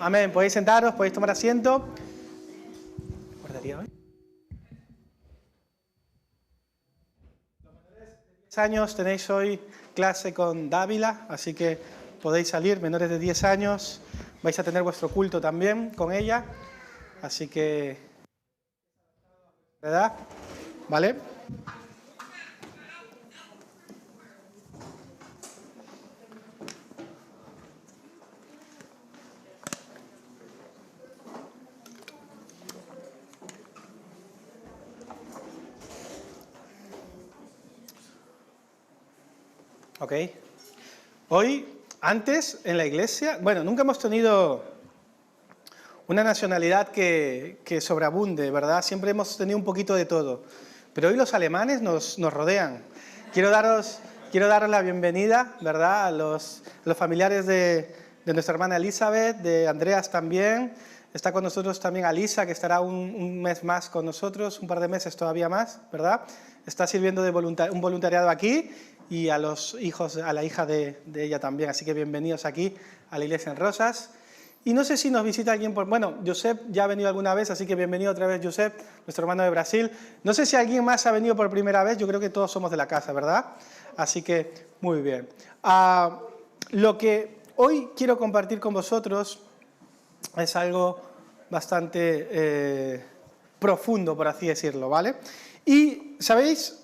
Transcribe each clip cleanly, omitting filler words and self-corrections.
Amén. Podéis sentaros, podéis tomar asiento. ¿Guardaría hoy? 10 años tenéis hoy clase con Dávila, así que podéis salir, menores de 10 años. Vais a tener vuestro culto también con ella, así que... ¿verdad? ¿Vale? Ok. Hoy, antes, en la iglesia, bueno, nunca hemos tenido una nacionalidad que sobreabunde, ¿verdad? Siempre hemos tenido un poquito de todo. Pero hoy los alemanes nos rodean. Quiero daros la bienvenida, ¿verdad? A los familiares de nuestra hermana Elizabeth, de Andreas también. Está con nosotros también Alisa, que estará un mes más con nosotros, un par de meses todavía más, ¿verdad? Está sirviendo de un voluntariado aquí. Y a los hijos, a la hija de ella también. Así que bienvenidos aquí a la Iglesia en Rosas. Y no sé si nos visita alguien por... Bueno, Josep ya ha venido alguna vez, así que bienvenido otra vez, Josep, nuestro hermano de Brasil. No sé si alguien más ha venido por primera vez, yo creo que todos somos de la casa, ¿verdad? Así que, muy bien. Lo que hoy quiero compartir con vosotros es algo bastante profundo, por así decirlo, ¿vale? Y, ¿sabéis?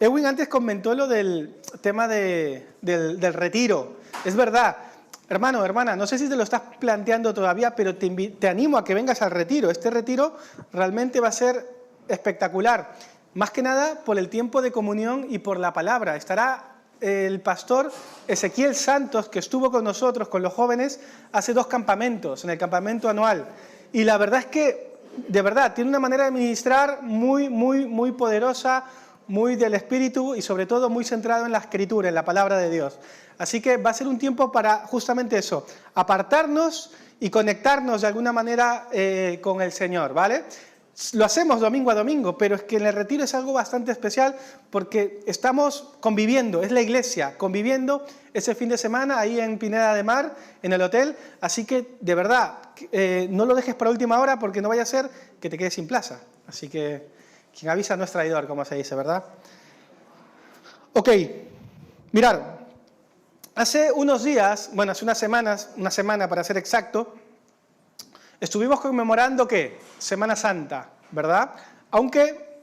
Edwin antes comentó lo del tema del retiro. Es verdad, hermano, hermana, no sé si te lo estás planteando todavía, pero te animo a que vengas al retiro. Este retiro realmente va a ser espectacular. Más que nada por el tiempo de comunión y por la palabra. Estará el pastor Ezequiel Santos, que estuvo con nosotros, con los jóvenes, hace 2 campamentos, en el campamento anual. Y la verdad es que, de verdad, tiene una manera de ministrar muy poderosa, muy del Espíritu y sobre todo muy centrado en la Escritura, en la Palabra de Dios. Así que va a ser un tiempo para justamente eso, apartarnos y conectarnos de alguna manera con el Señor, ¿vale? Lo hacemos domingo a domingo, pero es que en el retiro es algo bastante especial porque estamos conviviendo, es la iglesia, conviviendo ese fin de semana ahí en Pineda de Mar, en el hotel. Así que, de verdad, no lo dejes para última hora porque no vaya a ser que te quedes sin plaza. Así que... quien avisa no es traidor, como se dice, ¿verdad? Ok, mirad, hace unos días, bueno, hace una semana para ser exacto, estuvimos conmemorando, ¿qué? Semana Santa, ¿verdad? Aunque,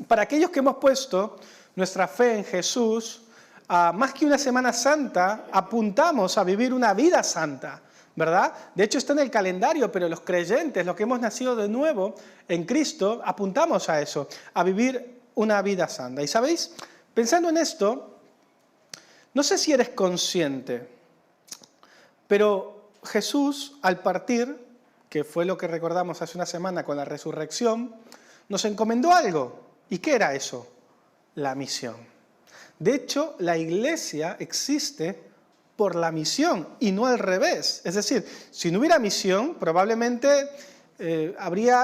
para aquellos que hemos puesto nuestra fe en Jesús, más que una Semana Santa, apuntamos a vivir una vida santa, ¿verdad? De hecho está en el calendario, pero los creyentes, los que hemos nacido de nuevo en Cristo, apuntamos a eso, a vivir una vida santa. Y ¿sabéis? Pensando en esto, no sé si eres consciente, pero Jesús, al partir, que fue lo que recordamos hace una semana con la resurrección, nos encomendó algo. ¿Y qué era eso? La misión. De hecho, la iglesia existe por la misión y no al revés. Es decir, si no hubiera misión, probablemente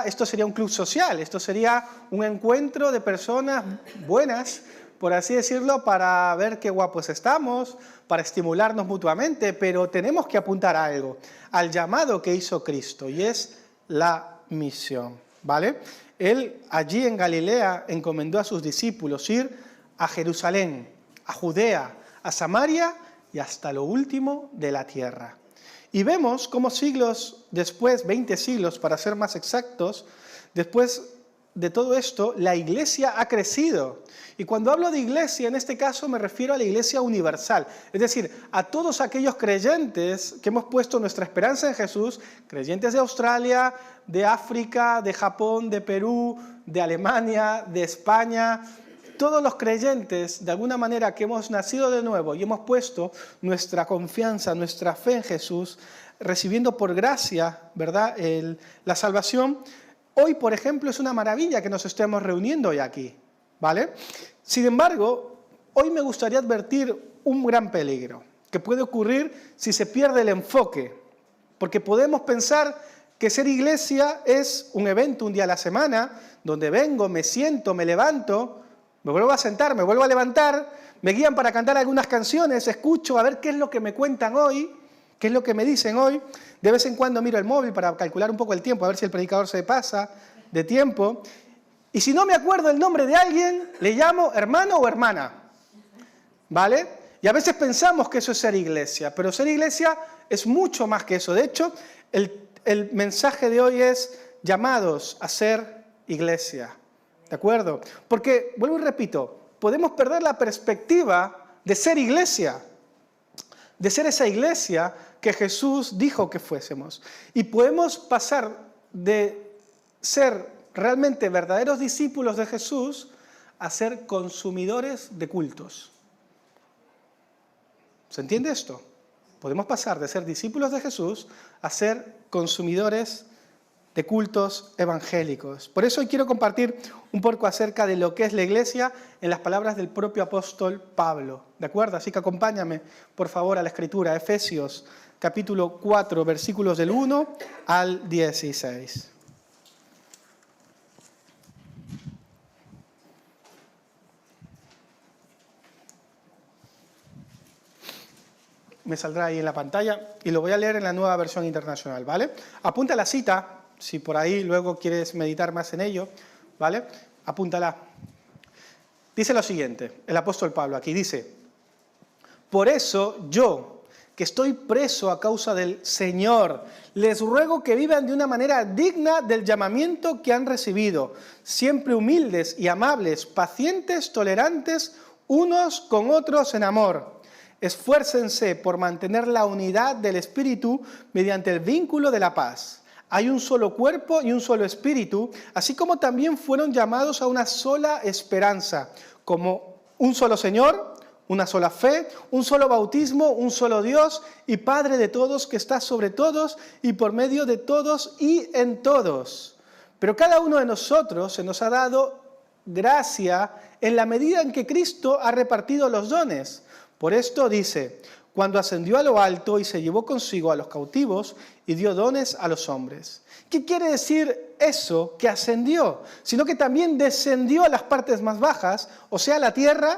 esto sería un club social, esto sería un encuentro de personas buenas, por así decirlo, para ver qué guapos estamos, para estimularnos mutuamente, pero tenemos que apuntar a algo, al llamado que hizo Cristo, y es la misión, ¿vale? Él allí en Galilea encomendó a sus discípulos ir a Jerusalén, a Judea, a Samaria y hasta lo último de la tierra. Y vemos cómo siglos después, 20 siglos para ser más exactos, después de todo esto, la iglesia ha crecido. Y cuando hablo de iglesia, en este caso me refiero a la iglesia universal, es decir, a todos aquellos creyentes que hemos puesto nuestra esperanza en Jesús, creyentes de Australia, de África, de Japón, de Perú, de Alemania, de España. Todos los creyentes, de alguna manera, que hemos nacido de nuevo y hemos puesto nuestra confianza, nuestra fe en Jesús, recibiendo por gracia, ¿verdad?, la salvación. Hoy, por ejemplo, es una maravilla que nos estemos reuniendo hoy aquí, ¿vale? Sin embargo, hoy me gustaría advertir un gran peligro que puede ocurrir si se pierde el enfoque, porque podemos pensar que ser iglesia es un evento un día a la semana, donde vengo, me siento, me levanto, me vuelvo a sentar, me vuelvo a levantar, me guían para cantar algunas canciones, escucho a ver qué es lo que me cuentan hoy, ¿Qué es lo que me dicen hoy? De vez en cuando miro el móvil para calcular un poco el tiempo, a ver si el predicador se pasa de tiempo. Y si no me acuerdo el nombre de alguien, le llamo hermano o hermana. ¿Vale? Y a veces pensamos que eso es ser iglesia, pero ser iglesia es mucho más que eso. De hecho, el mensaje de hoy es llamados a ser iglesia. ¿De acuerdo? Porque, vuelvo y repito, podemos perder la perspectiva de ser iglesia, de ser esa iglesia que Jesús dijo que fuésemos. Y podemos pasar de ser realmente verdaderos discípulos de Jesús a ser consumidores de cultos. ¿Se entiende esto? Podemos pasar de ser discípulos de Jesús a ser consumidores de cultos evangélicos. Por eso hoy quiero compartir un poco acerca de lo que es la iglesia en las palabras del propio apóstol Pablo. ¿De acuerdo? Así que acompáñame, por favor, a la Escritura, Efesios capítulo 4, versículos del 1 al 16. Me saldrá ahí en la pantalla y lo voy a leer en la Nueva Versión Internacional, ¿vale? Apunta la cita, si por ahí luego quieres meditar más en ello, ¿vale? Apúntala. Dice lo siguiente, el apóstol Pablo aquí dice: por eso yo, que estoy preso a causa del Señor, les ruego que vivan de una manera digna del llamamiento que han recibido, siempre humildes y amables, pacientes, tolerantes, unos con otros en amor. Esfuércense por mantener la unidad del Espíritu mediante el vínculo de la paz. Hay un solo cuerpo y un solo Espíritu, así como también fueron llamados a una sola esperanza, como un solo Señor, una sola fe, un solo bautismo, un solo Dios y Padre de todos, que está sobre todos y por medio de todos y en todos. Pero cada uno de nosotros se nos ha dado gracia en la medida en que Cristo ha repartido los dones. Por esto dice: cuando ascendió a lo alto y se llevó consigo a los cautivos y dio dones a los hombres. ¿Qué quiere decir eso que ascendió? Sino que también descendió a las partes más bajas, o sea, a la tierra.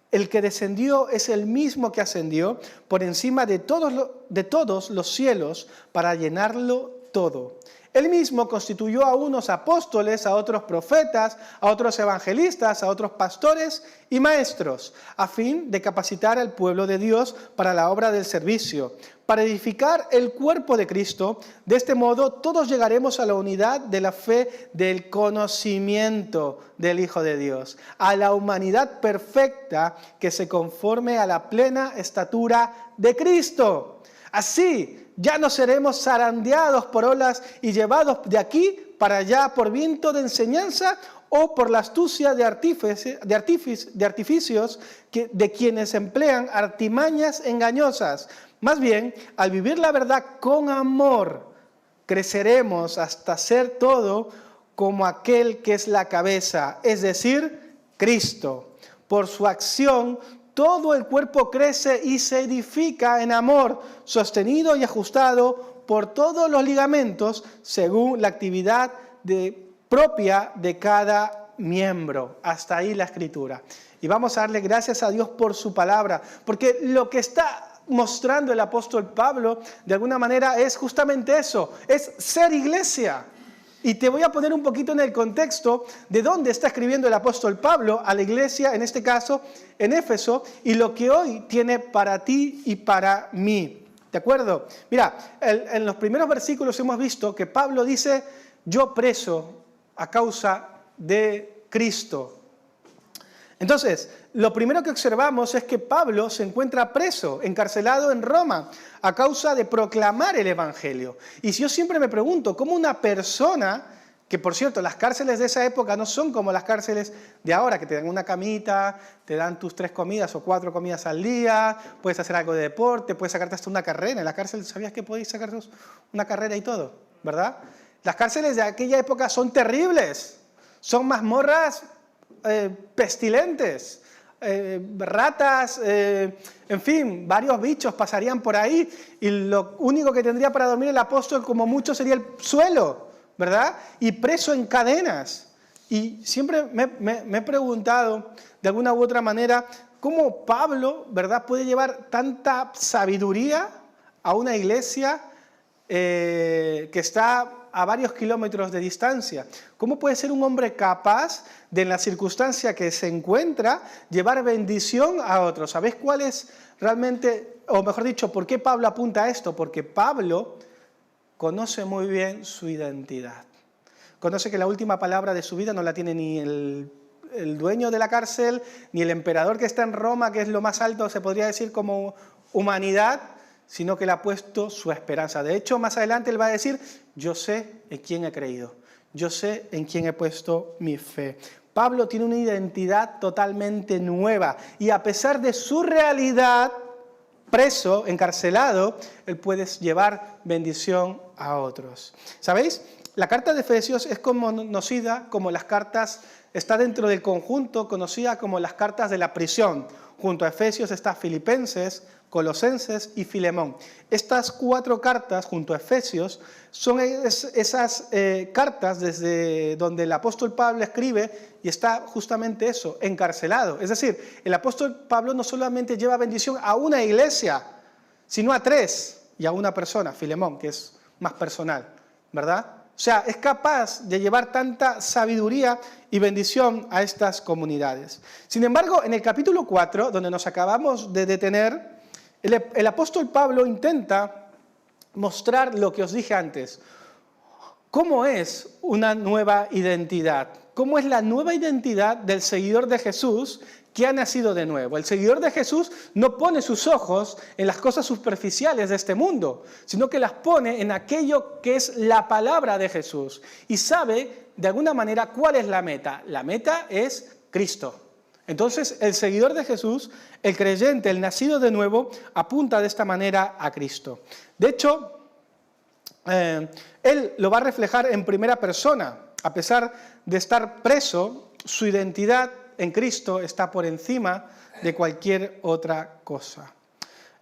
El que descendió es el mismo que ascendió por encima de todos los cielos para llenarlo todo. Él mismo constituyó a unos apóstoles, a otros profetas, a otros evangelistas, a otros pastores y maestros, a fin de capacitar al pueblo de Dios para la obra del servicio, para edificar el cuerpo de Cristo. De este modo todos llegaremos a la unidad de la fe del conocimiento del Hijo de Dios, a la humanidad perfecta que se conforme a la plena estatura de Cristo. Así ya no seremos zarandeados por olas y llevados de aquí para allá por viento de enseñanza o por la astucia de artificios de quienes emplean artimañas engañosas. Más bien, al vivir la verdad con amor, creceremos hasta ser todo como aquel que es la cabeza, es decir, Cristo. Por su acción, todo el cuerpo crece y se edifica en amor, sostenido y ajustado por todos los ligamentos según la actividad propia de cada miembro. Hasta ahí la Escritura. Y vamos a darle gracias a Dios por su palabra, porque lo que está mostrando el apóstol Pablo de alguna manera es justamente eso, es ser iglesia. Y te voy a poner un poquito en el contexto de dónde está escribiendo el apóstol Pablo a la iglesia, en este caso en Éfeso, y lo que hoy tiene para ti y para mí. ¿De acuerdo? Mira, en los primeros versículos hemos visto que Pablo dice: yo preso a causa de Cristo. Entonces, lo primero que observamos es que Pablo se encuentra preso, encarcelado en Roma, a causa de proclamar el Evangelio. Y yo siempre me pregunto, ¿cómo una persona, que por cierto, las cárceles de esa época no son como las cárceles de ahora, que te dan una camita, te dan tus 3 comidas o 4 comidas al día, puedes hacer algo de deporte, puedes sacarte hasta una carrera. En la cárcel, ¿sabías que podéis sacar una carrera y todo? ¿Verdad? Las cárceles de aquella época son terribles, son mazmorras pestilentes, ratas, en fin, varios bichos pasarían por ahí y lo único que tendría para dormir el apóstol como mucho sería el suelo, ¿verdad? Y preso en cadenas. Y siempre me he preguntado, de alguna u otra manera, cómo Pablo, ¿verdad?, puede llevar tanta sabiduría a una iglesia que está a varios kilómetros de distancia? ¿Cómo puede ser un hombre capaz de, en la circunstancia que se encuentra, llevar bendición a otros? ¿Sabéis cuál es realmente, o mejor dicho, por qué Pablo apunta a esto? Porque Pablo conoce muy bien su identidad. Conoce que la última palabra de su vida no la tiene ni el dueño de la cárcel, ni el emperador que está en Roma, que es lo más alto, se podría decir, como humanidad, sino que le ha puesto su esperanza. De hecho, más adelante él va a decir, yo sé en quién he creído, yo sé en quién he puesto mi fe. Pablo tiene una identidad totalmente nueva y a pesar de su realidad, preso, encarcelado, él puede llevar bendición a otros. ¿Sabéis? La carta de Efesios es conocida como las cartas, está dentro del conjunto conocida como las cartas de la prisión. Junto a Efesios está Filipenses, Colosenses y Filemón. Estas 4 cartas, junto a Efesios, son esas cartas desde donde el apóstol Pablo escribe y está justamente eso, encarcelado. Es decir, el apóstol Pablo no solamente lleva bendición a una iglesia, sino a 3 y a una persona, Filemón, que es más personal, ¿verdad? O sea, es capaz de llevar tanta sabiduría y bendición a estas comunidades. Sin embargo, en el capítulo 4, donde nos acabamos de detener, el apóstol Pablo intenta mostrar lo que os dije antes. ¿Cómo es una nueva identidad? ¿Cómo es la nueva identidad del seguidor de Jesús que ha nacido de nuevo? El seguidor de Jesús no pone sus ojos en las cosas superficiales de este mundo, sino que las pone en aquello que es la palabra de Jesús. Y sabe, de alguna manera, cuál es la meta. La meta es Cristo. Entonces, el seguidor de Jesús, el creyente, el nacido de nuevo, apunta de esta manera a Cristo. De hecho, él lo va a reflejar en primera persona. A pesar de estar preso, su identidad en Cristo está por encima de cualquier otra cosa.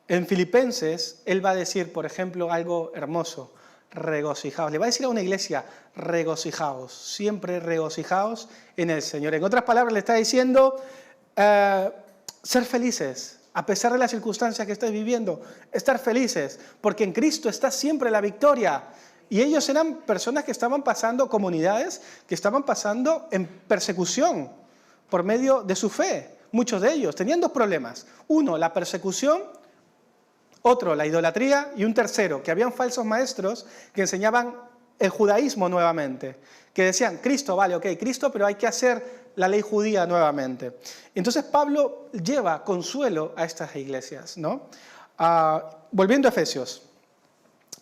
En Filipenses, él va a decir, por ejemplo, algo hermoso: regocijaos. Le va a decir a una iglesia, regocijaos, siempre regocijaos en el Señor. En otras palabras, le está diciendo, ser felices, a pesar de las circunstancias que estáis viviendo, estar felices, porque en Cristo está siempre la victoria. Y ellos eran personas que estaban pasando, comunidades que estaban pasando en persecución por medio de su fe. Muchos de ellos tenían 2 problemas. Uno, la persecución; otro, la idolatría; y un tercero, que habían falsos maestros que enseñaban el judaísmo nuevamente, que decían, Cristo, vale, ok, Cristo, pero hay que hacer la ley judía nuevamente. Entonces Pablo lleva consuelo a estas iglesias, ¿no? Volviendo a Efesios,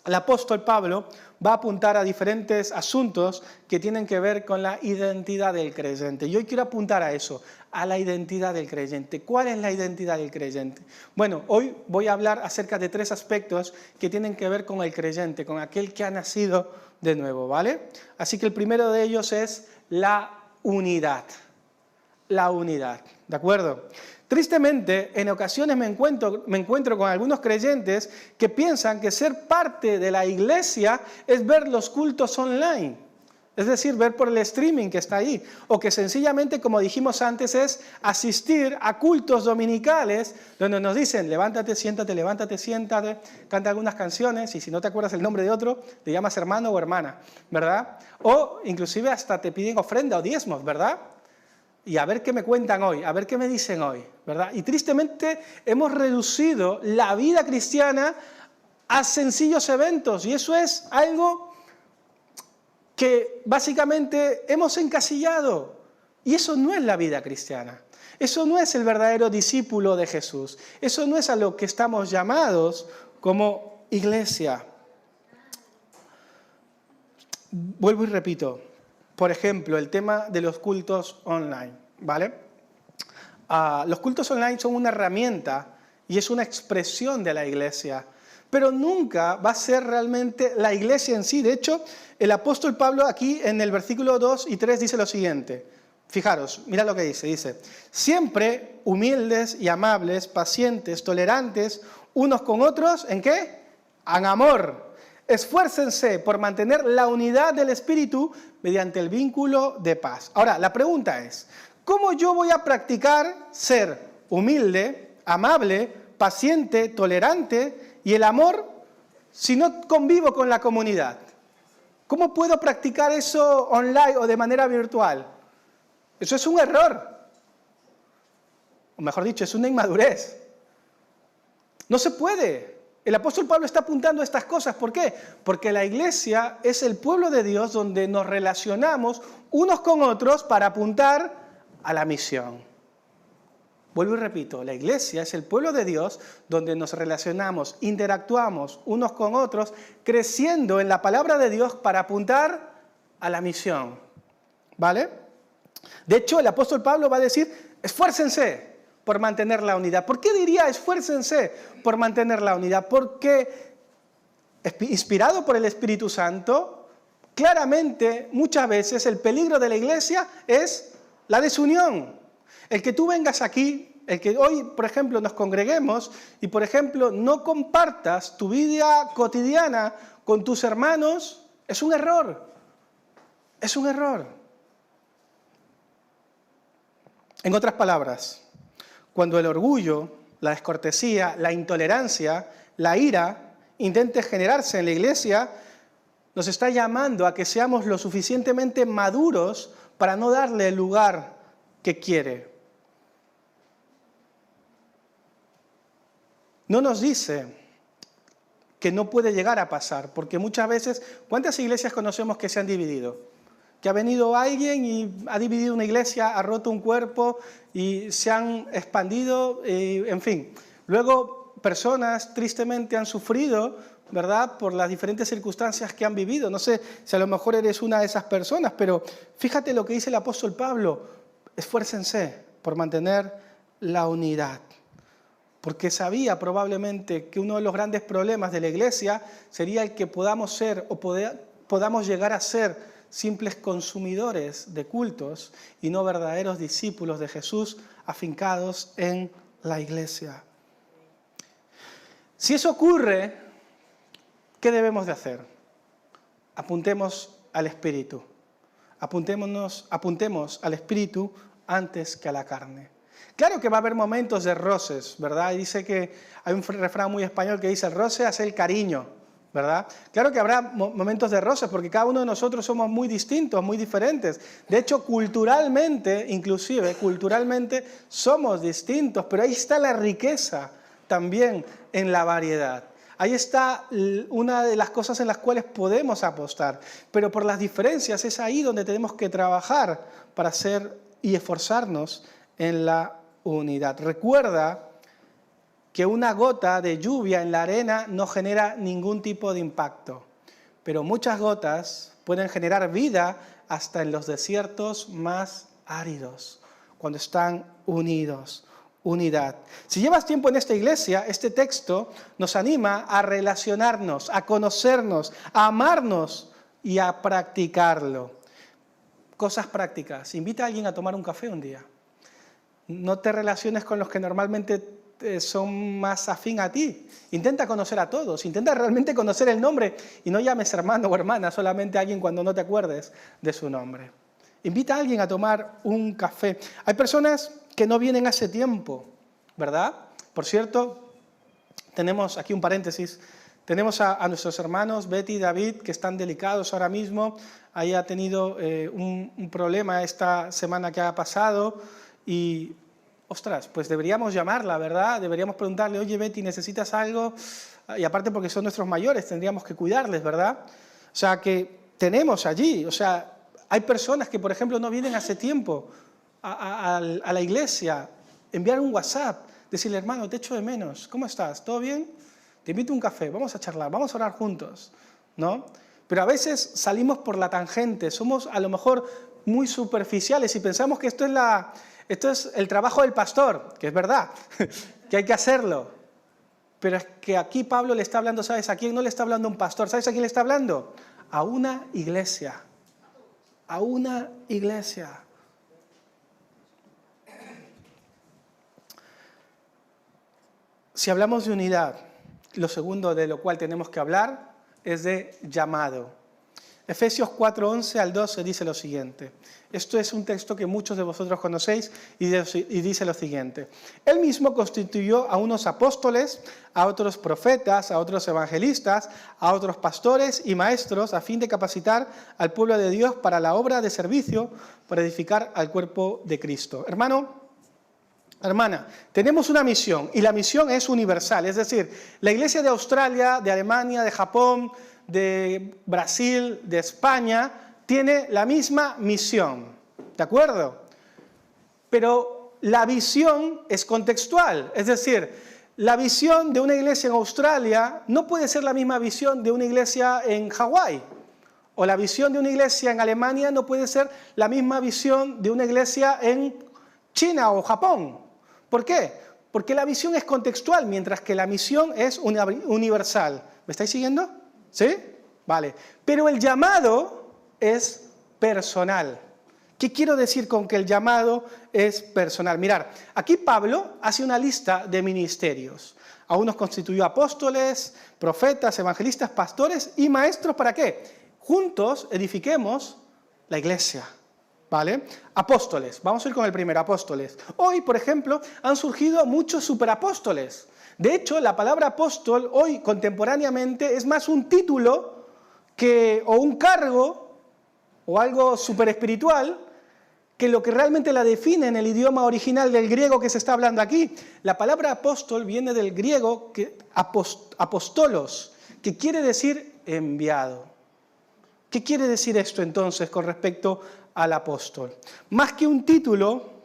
el apóstol Pablo va a apuntar a diferentes asuntos que tienen que ver con la identidad del creyente. Y hoy quiero apuntar a eso, a la identidad del creyente. ¿Cuál es la identidad del creyente? Bueno, hoy voy a hablar acerca de 3 aspectos que tienen que ver con el creyente, con aquel que ha nacido de nuevo, ¿vale? Así que el primero de ellos es la unidad. La unidad, ¿de acuerdo? Tristemente, en ocasiones me encuentro con algunos creyentes que piensan que ser parte de la iglesia es ver los cultos online, es decir, ver por el streaming que está ahí, o que sencillamente, como dijimos antes, es asistir a cultos dominicales donde nos dicen, levántate, siéntate, canta algunas canciones y si no te acuerdas el nombre de otro, te llamas hermano o hermana, ¿verdad? O inclusive hasta te piden ofrenda o diezmos, ¿verdad? Y a ver qué me cuentan hoy, a ver qué me dicen hoy, ¿verdad? Y tristemente hemos reducido la vida cristiana a sencillos eventos y eso es algo que básicamente hemos encasillado. Y eso no es la vida cristiana. Eso no es el verdadero discípulo de Jesús. Eso no es a lo que estamos llamados como iglesia. Vuelvo y repito. Por ejemplo, el tema de los cultos online, ¿vale? Los cultos online son una herramienta y es una expresión de la iglesia, pero nunca va a ser realmente la iglesia en sí. De hecho, el apóstol Pablo aquí en el versículo 2 y 3 dice lo siguiente. Fijaros, mira lo que dice, siempre humildes y amables, pacientes, tolerantes, unos con otros, ¿en qué? En amor. Esfuércense por mantener la unidad del Espíritu mediante el vínculo de paz. Ahora, la pregunta es, ¿cómo yo voy a practicar ser humilde, amable, paciente, tolerante y el amor si no convivo con la comunidad? ¿Cómo puedo practicar eso online o de manera virtual? Eso es un error. O mejor dicho, es una inmadurez. No se puede. El apóstol Pablo está apuntando a estas cosas. ¿Por qué? Porque la iglesia es el pueblo de Dios donde nos relacionamos unos con otros para apuntar a la misión. Vuelvo y repito, la iglesia es el pueblo de Dios donde nos relacionamos, interactuamos unos con otros, creciendo en la palabra de Dios para apuntar a la misión. ¿Vale? De hecho, el apóstol Pablo va a decir, esfuércense por mantener la unidad. ¿Por qué diría esfuércense por mantener la unidad? Porque, inspirado por el Espíritu Santo, claramente, muchas veces, el peligro de la iglesia es la desunión. El que tú vengas aquí, el que hoy, por ejemplo, nos congreguemos y, por ejemplo, no compartas tu vida cotidiana con tus hermanos, es un error. Es un error. En otras palabras, cuando el orgullo, la descortesía, la intolerancia, la ira intente generarse en la iglesia, nos está llamando a que seamos lo suficientemente maduros para no darle el lugar que quiere. No nos dice que no puede llegar a pasar, porque muchas veces, ¿cuántas iglesias conocemos que se han dividido? Que ha venido alguien y ha dividido una iglesia, ha roto un cuerpo y se han expandido, en fin. Luego, personas tristemente han sufrido, ¿verdad?, por las diferentes circunstancias que han vivido. No sé si a lo mejor eres una de esas personas, pero fíjate lo que dice el apóstol Pablo. Esfuércense por mantener la unidad. Porque sabía probablemente que uno de los grandes problemas de la iglesia sería el que podamos ser o podamos llegar a ser simples consumidores de cultos y no verdaderos discípulos de Jesús afincados en la iglesia. Si eso ocurre, ¿qué debemos de hacer? Apuntemos al Espíritu. Apuntemos al Espíritu antes que a la carne. Claro que va a haber momentos de roces, ¿verdad? Y dice que hay un refrán muy español que dice, el roce hace el cariño, ¿verdad? Claro que habrá momentos de roces porque cada uno de nosotros somos muy distintos, muy diferentes. De hecho, culturalmente, inclusive, culturalmente somos distintos, pero ahí está la riqueza también en la variedad. Ahí está una de las cosas en las cuales podemos apostar, pero por las diferencias es ahí donde tenemos que trabajar para hacer y esforzarnos en la unidad. Recuerda que una gota de lluvia en la arena no genera ningún tipo de impacto, pero muchas gotas pueden generar vida hasta en los desiertos más áridos, cuando están unidos. Unidad. Si llevas tiempo en esta iglesia, este texto nos anima a relacionarnos, a conocernos, a amarnos y a practicarlo. Cosas prácticas. Invita a alguien a tomar un café un día. No te relaciones con los que normalmente son más afín a ti. Intenta conocer a todos, intenta realmente conocer el nombre y no llames hermano o hermana, solamente a alguien cuando no te acuerdes de su nombre. Invita a alguien a tomar un café. Hay personas que no vienen hace tiempo, ¿verdad? Por cierto, tenemos aquí un paréntesis, tenemos a nuestros hermanos Betty y David que están delicados ahora mismo. Ahí ha tenido un problema esta semana que ha pasado y, ostras, pues deberíamos llamarla, ¿verdad? Deberíamos preguntarle, oye Betty, ¿necesitas algo? Y aparte porque son nuestros mayores, tendríamos que cuidarles, ¿verdad? O sea, que tenemos allí, o sea, hay personas que, por ejemplo, no vienen hace tiempo a la iglesia, enviar un WhatsApp, decirle, hermano, te echo de menos, ¿cómo estás? ¿Todo bien? Te invito a un café, vamos a charlar, vamos a orar juntos, ¿no? Pero a veces salimos por la tangente, somos a lo mejor muy superficiales y pensamos que esto es el trabajo del pastor, que es verdad, que hay que hacerlo. Pero es que aquí Pablo le está hablando, ¿sabes a quién? No le está hablando a un pastor, ¿sabes a quién le está hablando? A una iglesia. A una iglesia. Si hablamos de unidad, lo segundo de lo cual tenemos que hablar es de llamado. Efesios 4:11 al 12 dice lo siguiente. Esto es un texto que muchos de vosotros conocéis y dice lo siguiente. Él mismo constituyó a unos apóstoles, a otros profetas, a otros evangelistas, a otros pastores y maestros, a fin de capacitar al pueblo de Dios para la obra de servicio, para edificar al cuerpo de Cristo. Hermana, tenemos una misión y la misión es universal. Es decir, la iglesia de Australia, de Alemania, de Japón, de Brasil, de España, tiene la misma misión, ¿de acuerdo? Pero la visión es contextual, es decir, la visión de una iglesia en Australia no puede ser la misma visión de una iglesia en Hawái, o la visión de una iglesia en Alemania no puede ser la misma visión de una iglesia en China o Japón. ¿Por qué? Porque la visión es contextual, mientras que la misión es universal. ¿Me estáis siguiendo? ¿Sí? Vale. Pero el llamado es personal. ¿Qué quiero decir con que el llamado es personal? Mirad, aquí Pablo hace una lista de ministerios. A unos constituyó apóstoles, profetas, evangelistas, pastores y maestros. ¿Para qué? Juntos edifiquemos la iglesia. ¿Vale? Apóstoles. Vamos a ir con el primero, apóstoles. Hoy, por ejemplo, han surgido muchos superapóstoles. De hecho, la palabra apóstol hoy, contemporáneamente, es más un título o un cargo o algo superespiritual que lo que realmente la define en el idioma original del griego que se está hablando aquí. La palabra apóstol viene del griego apostolos, que quiere decir enviado. ¿Qué quiere decir esto entonces con respecto al apóstol? Más que un título,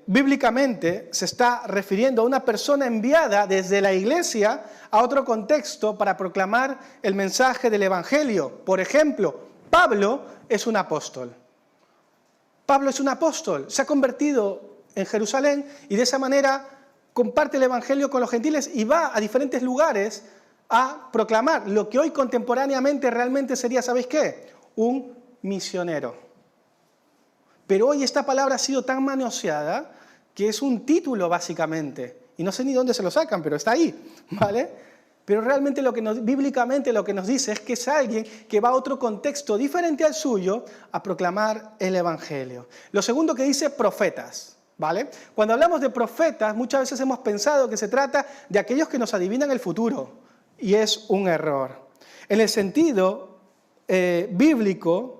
bíblicamente se está refiriendo a una persona enviada desde la iglesia a otro contexto para proclamar el mensaje del evangelio. Por ejemplo, Pablo es un apóstol. Pablo es un apóstol, se ha convertido en Jerusalén y de esa manera comparte el evangelio con los gentiles y va a diferentes lugares a proclamar lo que hoy contemporáneamente realmente sería, ¿sabéis qué? Un misionero. Pero hoy esta palabra ha sido tan manoseada que es un título básicamente. Y no sé ni dónde se lo sacan, pero está ahí, ¿vale? Pero realmente bíblicamente lo que nos dice es que es alguien que va a otro contexto diferente al suyo a proclamar el evangelio. Lo segundo que dice, profetas, ¿vale? Cuando hablamos de profetas, muchas veces hemos pensado que se trata de aquellos que nos adivinan el futuro. Y es un error. En el sentido bíblico,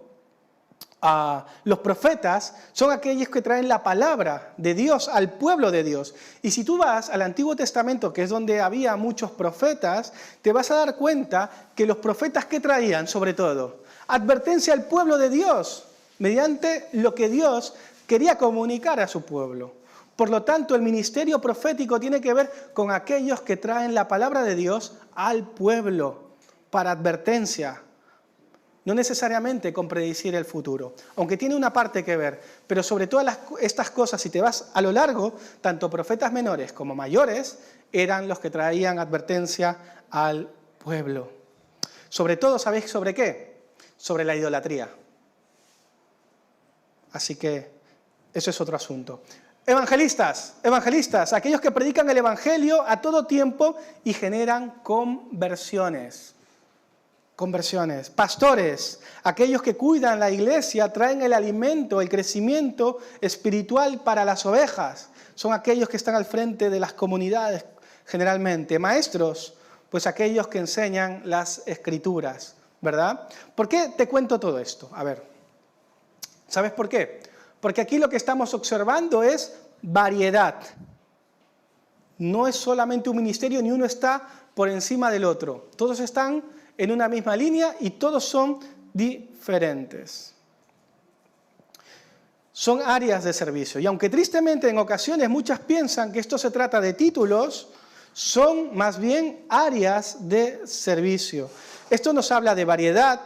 los profetas son aquellos que traen la palabra de Dios al pueblo de Dios. Y si tú vas al Antiguo Testamento, que es donde había muchos profetas, te vas a dar cuenta que los profetas que traían, sobre todo, advertencia al pueblo de Dios, mediante lo que Dios quería comunicar a su pueblo. Por lo tanto, el ministerio profético tiene que ver con aquellos que traen la palabra de Dios al pueblo para advertencia. No necesariamente con predecir el futuro, aunque tiene una parte que ver, pero sobre todas estas cosas, si te vas a lo largo, tanto profetas menores como mayores eran los que traían advertencia al pueblo. Sobre todo, ¿sabéis sobre qué? Sobre la idolatría. Así que eso es otro asunto. Evangelistas, aquellos que predican el evangelio a todo tiempo y generan conversiones. Pastores, aquellos que cuidan la iglesia, traen el alimento, el crecimiento espiritual para las ovejas. Son aquellos que están al frente de las comunidades generalmente. Maestros, pues aquellos que enseñan las escrituras, ¿verdad? ¿Por qué te cuento todo esto? A ver, ¿sabes por qué? Porque aquí lo que estamos observando es variedad. No es solamente un ministerio, ni uno está por encima del otro. Todos están en una misma línea y todos son diferentes. Son áreas de servicio. Y aunque tristemente en ocasiones muchas piensan que esto se trata de títulos, son más bien áreas de servicio. Esto nos habla de variedad,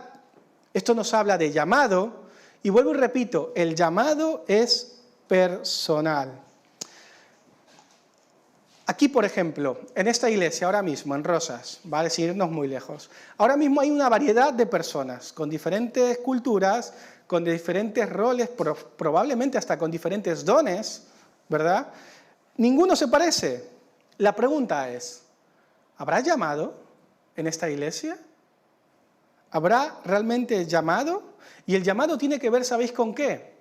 esto nos habla de llamado, y vuelvo y repito, el llamado es personal. Aquí, por ejemplo, en esta iglesia, ahora mismo, en Rosas, ¿vale? Sin irnos muy lejos, ahora mismo hay una variedad de personas, con diferentes culturas, con diferentes roles, probablemente hasta con diferentes dones, ¿verdad? Ninguno se parece. La pregunta es, ¿habrá llamado en esta iglesia? ¿Habrá realmente llamado? Y el llamado tiene que ver, ¿sabéis con qué?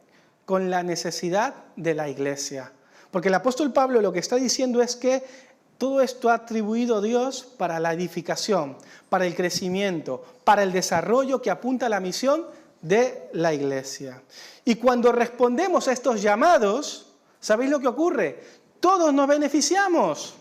Con la necesidad de la iglesia. Porque el apóstol Pablo lo que está diciendo es que todo esto ha atribuido Dios para la edificación, para el crecimiento, para el desarrollo que apunta a la misión de la iglesia. Y cuando respondemos a estos llamados, ¿sabéis lo que ocurre? Todos nos beneficiamos.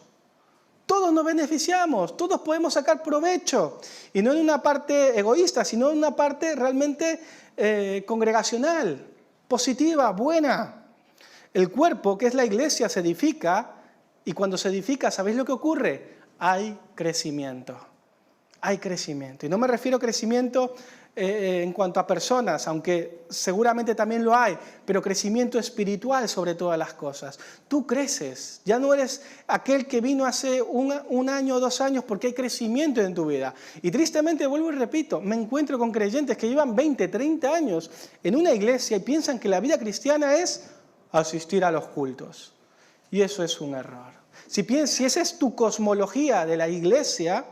Todos nos beneficiamos, todos podemos sacar provecho. Y no en una parte egoísta, sino en una parte realmente congregacional, positiva, buena. El cuerpo, que es la iglesia, se edifica, y cuando se edifica, ¿sabéis lo que ocurre? Hay crecimiento. Hay crecimiento. Y no me refiero a crecimiento en cuanto a personas, aunque seguramente también lo hay, pero crecimiento espiritual sobre todas las cosas. Tú creces, ya no eres aquel que vino hace un año o 2 años, porque hay crecimiento en tu vida. Y tristemente, vuelvo y repito, me encuentro con creyentes que llevan 20, 30 años en una iglesia y piensan que la vida cristiana es asistir a los cultos. Y eso es un error. Si esa es tu cosmología de la iglesia,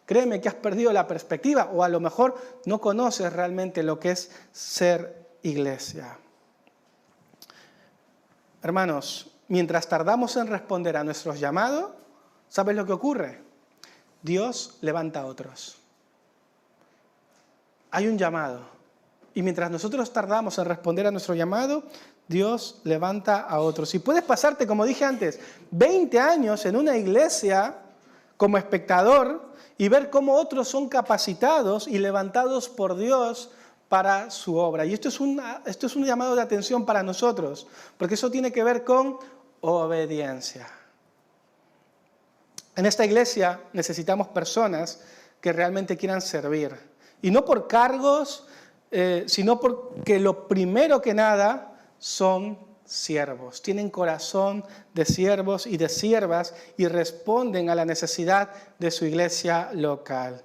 créeme que has perdido la perspectiva, o a lo mejor no conoces realmente lo que es ser iglesia. Hermanos, mientras tardamos en responder a nuestros llamados, ¿sabes lo que ocurre? Dios levanta a otros. Hay un llamado. Y mientras nosotros tardamos en responder a nuestro llamado, Dios levanta a otros. Y puedes pasarte, como dije antes, 20 años en una iglesia como espectador y ver cómo otros son capacitados y levantados por Dios para su obra. Y esto es un llamado de atención para nosotros, porque eso tiene que ver con obediencia. En esta iglesia necesitamos personas que realmente quieran servir. Y no por cargos, sino porque lo primero que nada son siervos. Tienen corazón de siervos y de siervas y responden a la necesidad de su iglesia local.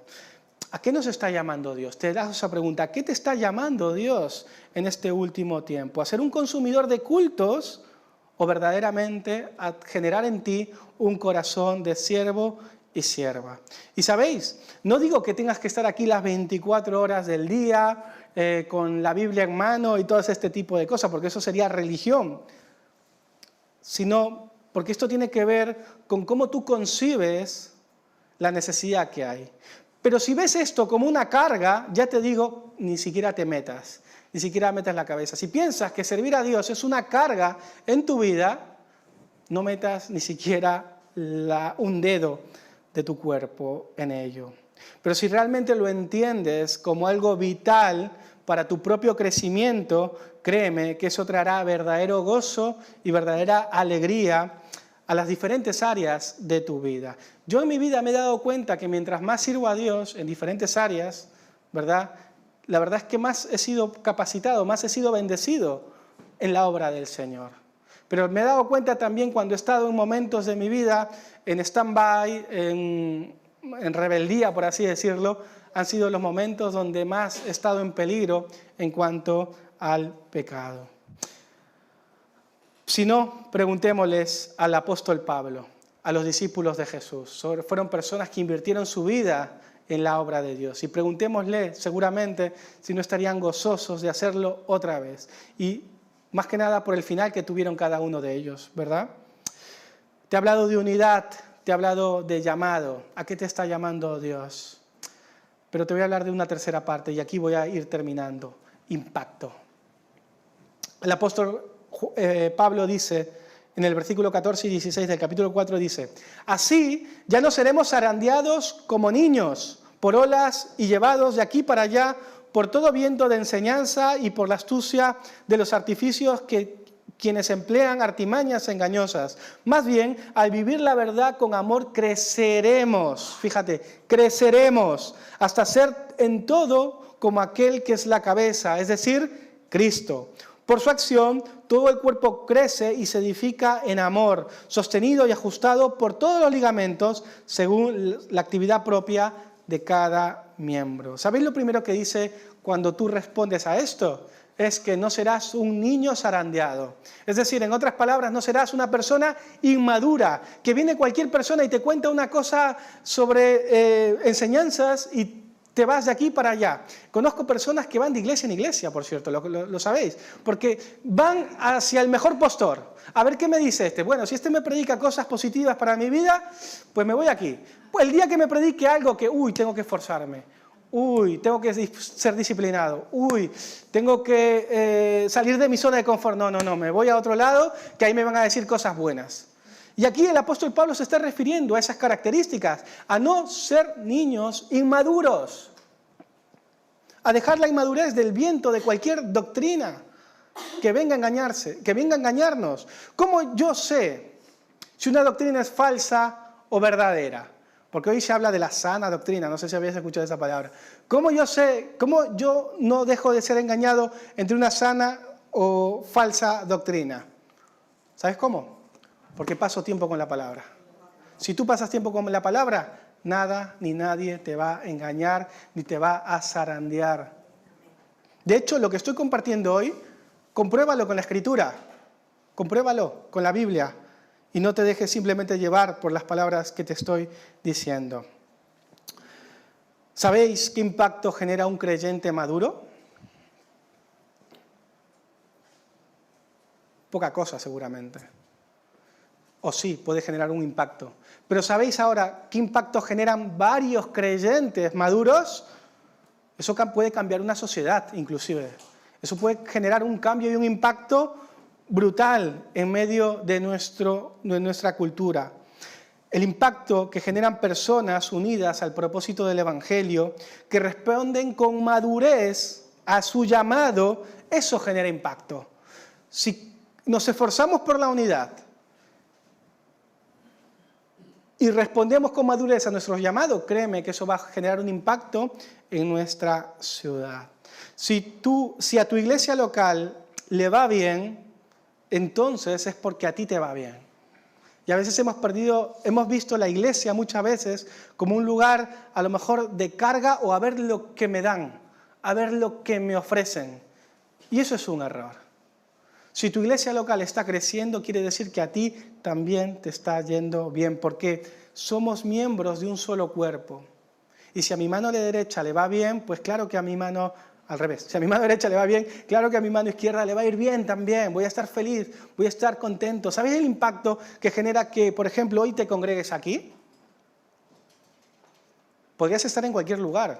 ¿A qué nos está llamando Dios? Te das esa pregunta. ¿A qué te está llamando Dios en este último tiempo? ¿A ser un consumidor de cultos o verdaderamente a generar en ti un corazón de siervo y sierva? Y sabéis, no digo que tengas que estar aquí las 24 horas del día con la Biblia en mano y todo este tipo de cosas, porque eso sería religión, sino porque esto tiene que ver con cómo tú concibes la necesidad que hay. Pero si ves esto como una carga, ya te digo, ni siquiera te metas, ni siquiera metas la cabeza. Si piensas que servir a Dios es una carga en tu vida, no metas ni siquiera un dedo de tu cuerpo en ello. Pero si realmente lo entiendes como algo vital para tu propio crecimiento, créeme que eso traerá verdadero gozo y verdadera alegría a las diferentes áreas de tu vida. Yo en mi vida me he dado cuenta que mientras más sirvo a Dios en diferentes áreas, ¿verdad? La verdad es que más he sido capacitado, más he sido bendecido en la obra del Señor. Pero me he dado cuenta también cuando he estado en momentos de mi vida en stand-by, en rebeldía, por así decirlo, han sido los momentos donde más he estado en peligro en cuanto al pecado. Si no, preguntémosles al apóstol Pablo, a los discípulos de Jesús. Fueron personas que invirtieron su vida en la obra de Dios. Y preguntémosle seguramente si no estarían gozosos de hacerlo otra vez. Y más que nada por el final que tuvieron cada uno de ellos, ¿verdad? Te he hablado de unidad, te he hablado de llamado. ¿A qué te está llamando Dios? Pero te voy a hablar de una tercera parte y aquí voy a ir terminando. Impacto. El apóstol Pablo dice en el versículo 14 y 16 del capítulo 4, dice: así ya no seremos zarandeados como niños por olas y llevados de aquí para allá por todo viento de enseñanza y por la astucia de los artificios que quienes emplean artimañas engañosas. Más bien, al vivir la verdad con amor, creceremos, fíjate, creceremos hasta ser en todo como aquel que es la cabeza, es decir, Cristo. Por su acción, todo el cuerpo crece y se edifica en amor, sostenido y ajustado por todos los ligamentos según la actividad propia de cada miembro. ¿Sabéis lo primero que dice cuando tú respondes a esto? Es que no serás un niño zarandeado. Es decir, en otras palabras, no serás una persona inmadura, que viene cualquier persona y te cuenta una cosa sobre enseñanzas y te vas de aquí para allá. Conozco personas que van de iglesia en iglesia, por cierto, lo sabéis, porque van hacia el mejor postor. A ver qué me dice este. Bueno, si este me predica cosas positivas para mi vida, pues me voy aquí. Pues el día que me predique algo que, tengo que esforzarme, tengo que ser disciplinado, tengo que salir de mi zona de confort. No, me voy a otro lado, que ahí me van a decir cosas buenas. Y aquí el apóstol Pablo se está refiriendo a esas características, a no ser niños inmaduros, a dejar la inmadurez del viento de cualquier doctrina que venga a engañarnos. ¿Cómo yo sé si una doctrina es falsa o verdadera? Porque hoy se habla de la sana doctrina, no sé si habéis escuchado esa palabra. ¿Cómo yo no dejo de ser engañado entre una sana o falsa doctrina? ¿Sabes cómo? Porque paso tiempo con la palabra. Si tú pasas tiempo con la palabra, nada ni nadie te va a engañar ni te va a zarandear. De hecho, lo que estoy compartiendo hoy, compruébalo con la Escritura, compruébalo con la Biblia y no te dejes simplemente llevar por las palabras que te estoy diciendo. ¿Sabéis qué impacto genera un creyente maduro? Poca cosa, seguramente. O sí, puede generar un impacto. Pero ¿sabéis ahora qué impacto generan varios creyentes maduros? Eso puede cambiar una sociedad, inclusive. Eso puede generar un cambio y un impacto brutal en medio de nuestra cultura. El impacto que generan personas unidas al propósito del Evangelio, que responden con madurez a su llamado, eso genera impacto. Si nos esforzamos por la unidad y respondemos con madurez a nuestros llamados, créeme que eso va a generar un impacto en nuestra ciudad. Si a tu iglesia local le va bien, entonces es porque a ti te va bien. Y a veces hemos visto la iglesia muchas veces como un lugar a lo mejor de carga o a ver lo que me dan, a ver lo que me ofrecen. Y eso es un error. Si tu iglesia local está creciendo, quiere decir que a ti también te está yendo bien, porque somos miembros de un solo cuerpo. Y si a mi mano derecha le va bien, pues claro que a mi mano, al revés, si a mi mano derecha le va bien, claro que a mi mano izquierda le va a ir bien también, voy a estar feliz, voy a estar contento. ¿Sabéis el impacto que genera que, por ejemplo, hoy te congregues aquí? Podrías estar en cualquier lugar.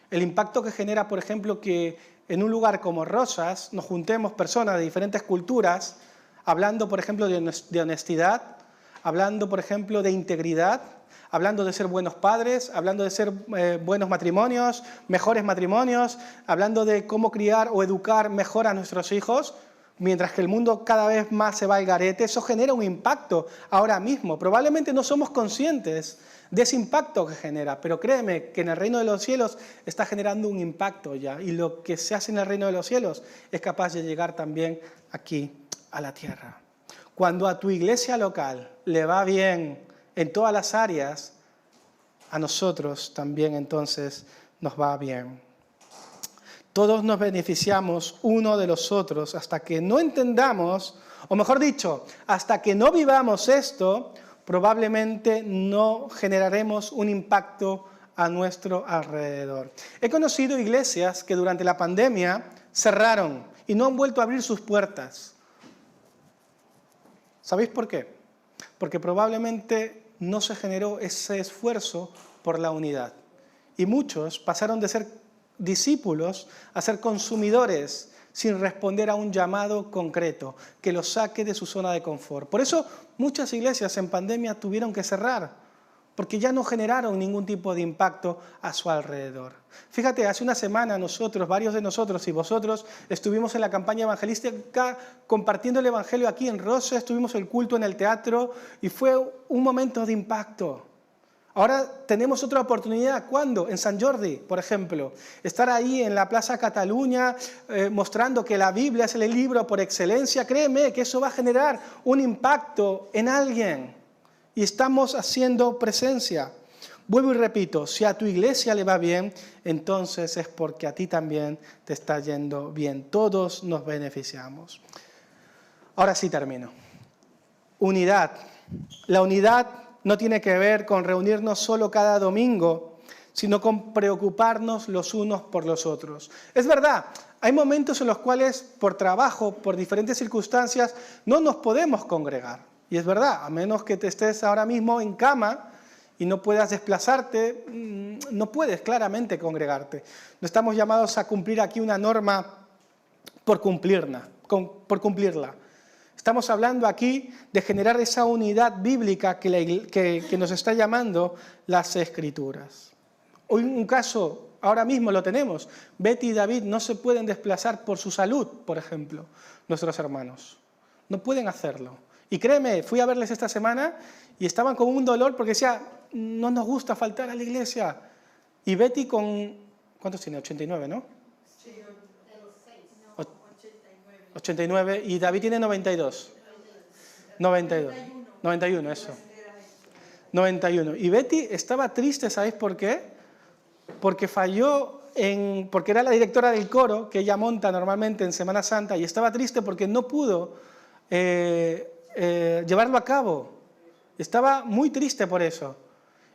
El impacto que genera, por ejemplo, que en un lugar como Rosas nos juntemos personas de diferentes culturas, hablando, por ejemplo, de honestidad, hablando, por ejemplo, de integridad, hablando de ser buenos padres, hablando de ser buenos matrimonios, mejores matrimonios, hablando de cómo criar o educar mejor a nuestros hijos, mientras que el mundo cada vez más se va al garete. Eso genera un impacto ahora mismo. Probablemente no somos conscientes de ese impacto que genera, pero créeme que en el reino de los cielos está generando un impacto ya, y lo que se hace en el reino de los cielos es capaz de llegar también aquí a la tierra. Cuando a tu iglesia local le va bien en todas las áreas, a nosotros también entonces nos va bien. Todos nos beneficiamos uno de los otros hasta que no entendamos, o mejor dicho, hasta que no vivamos esto, probablemente no generaremos un impacto a nuestro alrededor. He conocido iglesias que durante la pandemia cerraron y no han vuelto a abrir sus puertas. ¿Sabéis por qué? Porque probablemente no se generó ese esfuerzo por la unidad. Y muchos pasaron de ser discípulos a ser consumidores sin responder a un llamado concreto que los saque de su zona de confort. Por eso muchas iglesias en pandemia tuvieron que cerrar, porque ya no generaron ningún tipo de impacto a su alrededor. Fíjate, hace una semana varios de nosotros y vosotros, estuvimos en la campaña evangelística compartiendo el evangelio aquí en Rosas, estuvimos el culto en el teatro y fue un momento de impacto. Ahora tenemos otra oportunidad, ¿cuándo? En Sant Jordi, por ejemplo. Estar ahí en la Plaza Cataluña mostrando que la Biblia es el libro por excelencia. Créeme que eso va a generar un impacto en alguien. Y estamos haciendo presencia. Vuelvo y repito, si a tu iglesia le va bien, entonces es porque a ti también te está yendo bien. Todos nos beneficiamos. Ahora sí termino. Unidad. La unidad no tiene que ver con reunirnos solo cada domingo, sino con preocuparnos los unos por los otros. Es verdad, hay momentos en los cuales por trabajo, por diferentes circunstancias, no nos podemos congregar. Y es verdad, a menos que te estés ahora mismo en cama y no puedas desplazarte, no puedes claramente congregarte. No estamos llamados a cumplir aquí una norma por cumplirla. Estamos hablando aquí de generar esa unidad bíblica que nos está llamando las Escrituras. Hoy un caso, ahora mismo lo tenemos. Betty y David no se pueden desplazar por su salud, por ejemplo, nuestros hermanos. No pueden hacerlo. Y créeme, fui a verles esta semana y estaban con un dolor porque decía, no nos gusta faltar a la iglesia. Y Betty con, ¿cuántos tiene? 89, ¿no? Sí, de los 6, no, 89. 89 y David tiene 92. 91, eso. 91. Y Betty estaba triste, ¿sabéis por qué? Porque porque era la directora del coro que ella monta normalmente en Semana Santa y estaba triste porque no pudo llevarlo a cabo. Estaba muy triste por eso.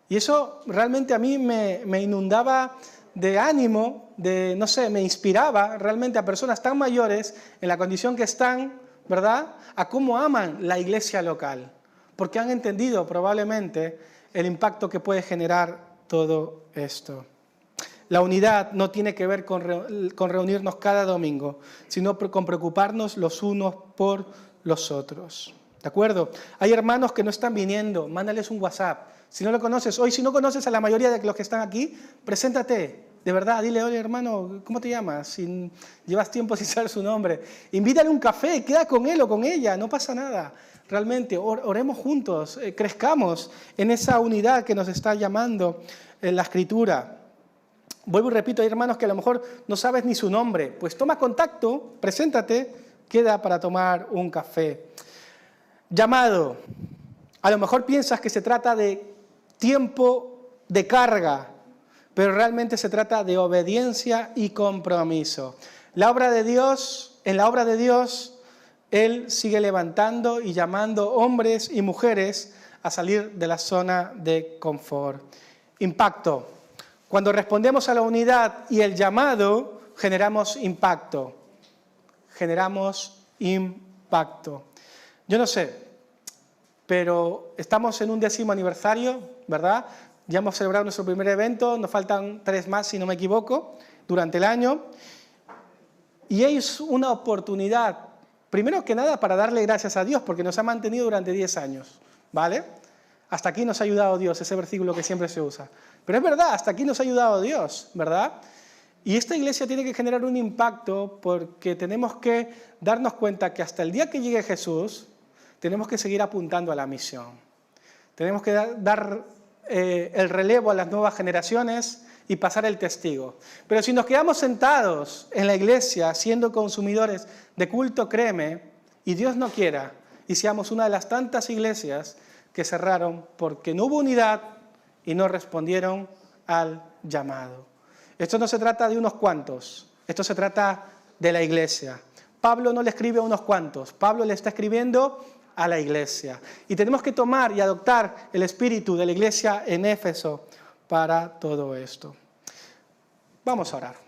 Y eso realmente a mí me inundaba de ánimo, no sé, me inspiraba realmente a personas tan mayores en la condición que están, ¿verdad?, a cómo aman la iglesia local, porque han entendido probablemente el impacto que puede generar todo esto. La unidad no tiene que ver con reunirnos cada domingo, sino con preocuparnos los unos por los otros. ¿De acuerdo? Hay hermanos que no están viniendo, mándales un WhatsApp. Si no lo conoces, hoy si no conoces a la mayoría de los que están aquí, preséntate. De verdad, dile, oye hermano, ¿cómo te llamas? Si llevas tiempo sin saber su nombre. Invítale un café, queda con él o con ella, no pasa nada. Realmente, oremos juntos, crezcamos en esa unidad que nos está llamando en la Escritura. Vuelvo y repito, hay hermanos que a lo mejor no sabes ni su nombre. Pues toma contacto, preséntate, queda para tomar un café. Llamado. A lo mejor piensas que se trata de tiempo de carga, pero realmente se trata de obediencia y compromiso. En la obra de Dios, Él sigue levantando y llamando hombres y mujeres a salir de la zona de confort. Impacto. Cuando respondemos a la unidad y el llamado, generamos impacto. Generamos impacto. Yo no sé, pero estamos en un 10º aniversario, ¿verdad? Ya hemos celebrado nuestro primer evento, nos faltan 3 más, si no me equivoco, durante el año. Y es una oportunidad, primero que nada, para darle gracias a Dios, porque nos ha mantenido durante 10 años, ¿vale? Hasta aquí nos ha ayudado Dios, ese versículo que siempre se usa. Pero es verdad, hasta aquí nos ha ayudado Dios, ¿verdad? Y esta iglesia tiene que generar un impacto porque tenemos que darnos cuenta que hasta el día que llegue Jesús, tenemos que seguir apuntando a la misión. Tenemos que dar el relevo a las nuevas generaciones y pasar el testigo. Pero si nos quedamos sentados en la iglesia siendo consumidores de culto, créeme, y Dios no quiera, y seamos una de las tantas iglesias que cerraron porque no hubo unidad y no respondieron al llamado. Esto no se trata de unos cuantos, esto se trata de la iglesia. Pablo no le escribe a unos cuantos, Pablo le está escribiendo a la iglesia. Y tenemos que tomar y adoptar el espíritu de la iglesia en Éfeso para todo esto. Vamos a orar.